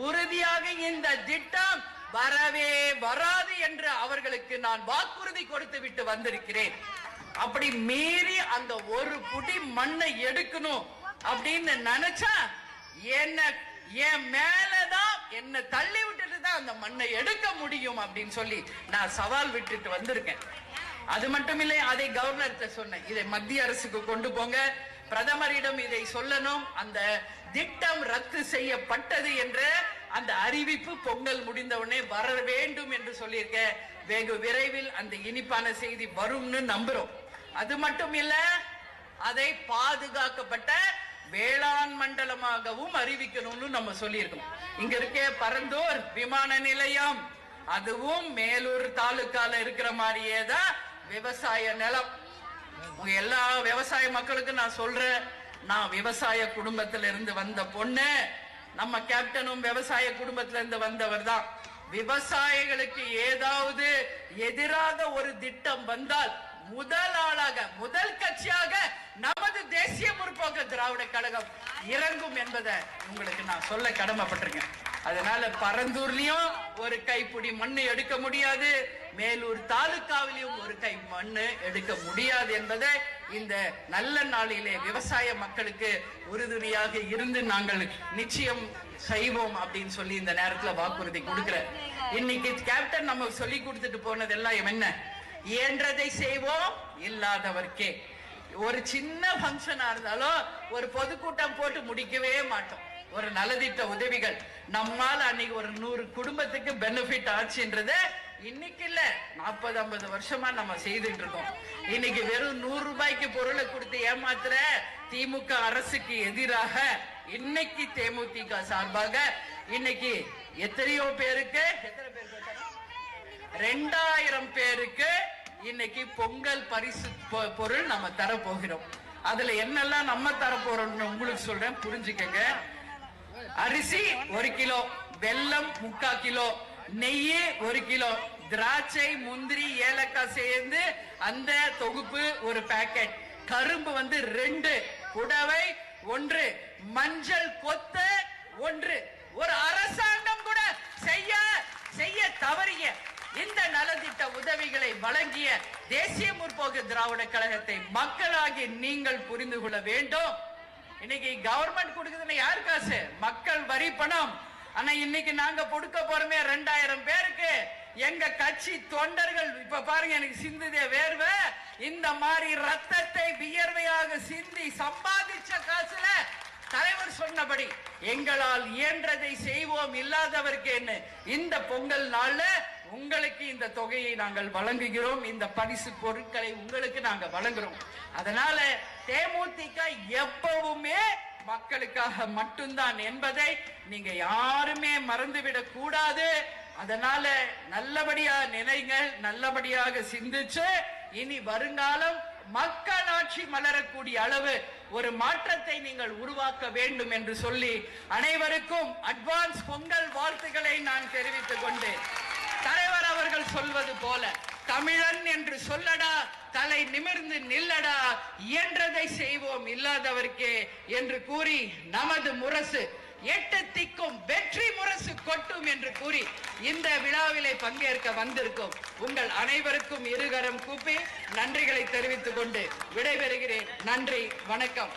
உறுதியாக இந்த திட்டம் வரவே வராது என்று அவர்களுக்கு நான் வாக்குறுதி கொடுத்து விட்டு வந்திருக்கிறேன். அப்படி மீறி அந்த ஒரு புடி மண்ணை எடுக்கணும் அப்படின்னு நினைச்சா என்ன என் மேலதான் என்ன தள்ளி விட்டுட்டு தான் அந்த மண்ணை எடுக்க முடியும் அப்படின்னு சொல்லி நான் சவால் விட்டுட்டு வந்திருக்கேன்.
அது மட்டுமில்லை, அதை கவர்னர்கிட்ட சொன்னேன், இதை மத்திய அரசுக்கு கொண்டு போங்க, பிரதமரிடம் இதை சொல்லணும், அந்த திட்டம் ரத்து செய்யப்பட்டது என்ற அந்த அறிவிப்பு பொங்கல் முடிந்தவுடனே வர வேண்டும் என்று சொல்லியிருக்கேன். வெகு விரைவில் அந்த இனிப்பான செய்தி வரும்னு நம்புறோம். அது மட்டும் இல்ல, அதை பாதுகாக்கப்பட்ட வேளாண் மண்டலமாகவும் அறிவிக்கணும்னு நம்ம சொல்லியிருக்கோம். இங்க இருக்க பரந்தூர் விமான நிலையம், அதுவும் மேலூர் தாலுக்கால இருக்கிற மாதிரியே தான் விவசாய நிலம். எல்லா விவசாய மக்களுக்கு நான் சொல்றேன், நான் விவசாய குடும்பத்தில இருந்து வந்த பொண்ணு, நம்ம கேப்டனும் விவசாய குடும்பத்தில இருந்து வந்தவர் தான். விவசாயிகளுக்கு ஏதாவது எதிராக ஒரு திட்டம் வந்தால் முதல் ஆளாக, முதல் கட்சியாக நமது தேசிய முற்போக்கு திராவிட கழகம் இறங்கும் என்பதை உங்களுக்கு நான் சொல்ல கடமைப்பட்டிருக்கேன். அதனால பரந்தூர்லயும் ஒரு கைப்பிடி மண்ணு எடுக்க முடியாது, மேலூர் தாலுகாவிலையும் ஒரு கை மண்ணு எடுக்க முடியாது என்பதை இந்த நல்ல நாளிலே விவசாய மக்களுக்கு உறுதுணையாக இருந்து நாங்கள் நிச்சயம் செய்வோம் அப்படின்னு சொல்லி இந்த நேரத்துல வாக்குறுதி கொடுக்கிறேன். இன்னைக்கு கேப்டன் நம்ம சொல்லி கொடுத்துட்டு போனதெல்லாம் என்ன, இயன்றதை செய்வோம், இல்லாதவர்க்கே. ஒரு சின்ன பங்கனா இருந்தாலும் ஒரு பொதுக்கூட்டம் போட்டு முடிக்கவே மாட்டோம். ஒரு நலத்திட்ட உதவிகள் நம்மால அன்னைக்கு ஒரு 100 குடும்பத்துக்கு பெனிஃபிட் ஆச்சுன்றது இன்னைக்கு இல்ல, 40-50 வருஷமா நம்ம செய்துட்டு இருக்கோம். இன்னைக்கு வெறும் 100 ரூபாய்க்கு பொருளை கொடுத்து ஏமாத்துற திமுக அரசுக்கு எதிராக இன்னைக்கு தேமுதிக சார்பாக இன்னைக்கு எத்தனையோ பேருக்கு, 2000 பேருக்கு இன்னைக்கு பொங்கல் பரிசு பொருள் நம்ம தர போகிறோம். அதுல என்னெல்லாம் நம்ம தர போறோம்னு உங்களுக்கு சொல்றேன், புரிஞ்சுக்கங்க. அரிசி 1 கிலோ, வெல்லம் 3/4 கிலோ, நெய் 1 கிலோ, திராட்சை முந்திரி ஏலக்காய் சேர்ந்து அந்த தொகுப்பு ஒரு பாக்கெட், கரும்பு 2, புடவை 1, மஞ்சள் கொத்து 1. ஒரு அரசாங்கம் கூட செய்ய தவறிய இந்த நலத்திட்ட உதவிகளை வழங்கிய தேசிய முற்போக்கு திராவிட கழகத்தை மக்களாகி நீங்கள் புரிந்து கொள்ள வேண்டும். இன்னைக்கு கவர்மெண்ட் கொடுக்குதுன்னு யார் காசு? மக்கள் வரி பணம். ஆனா இன்னைக்கு நாங்க கொடுக்க போறோமே 2000 பேருக்கு எங்க கட்சி தொண்டர்கள், இப்ப பாருங்க எனக்கு சிந்துதே வேர்வை, இந்த மாதிரி ரத்தத்தை வியர்வையாக சிந்தி சம்பாதிச்ச காசுல தலைவர் சொன்னபடி எங்களால் இயன்றதை செய்வோம், இல்லாதவருக்கு என்ன, இந்த பொங்கல் நாள்ல உங்களுக்கு இந்த தொகையை நாங்கள் வழங்குகிறோம், இந்த பரிசு பொருட்களை உங்களுக்கு நாங்க வழங்குறோம். அதனால தேமுதிக எப்பவுமே மக்களுக்காக மட்டும்தான் என்பதை நீங்க யாருமே மறந்துவிடக் கூடாது. அதனால நல்லபடியா நினைங்கள், நல்லபடியாக சிந்திச்சு இனி வருங்காலம் மக்கள் ஆட்சி மலரக்கூடிய அளவு ஒரு மாற்றத்தை நீங்கள் உருவாக்க வேண்டும் என்று சொல்லி அனைவருக்கும் அட்வான்ஸ் பொங்கல் வாழ்த்துக்களை நான் தெரிவித்துக் கொண்டு, தலைவர் அவர்கள் சொல்வது போல தமிழன் என்று சொல்லடா, தலை நிமிர்ந்து நில்லடா, இயன்றதை செய்வோம், இல்லாதவர்க்கே என்று கூறி நமது முரசு 8 திக்கும் வெற்றி முரசு கொட்டும் என்று கூறி இந்த விழாவிலே பங்கேற்க வந்திருக்கும் உங்கள் அனைவருக்கும் இருகரம் கூப்பி நன்றிகளை தெரிவித்துக் கொண்டு விடைபெறுகிறேன். நன்றி, வணக்கம்.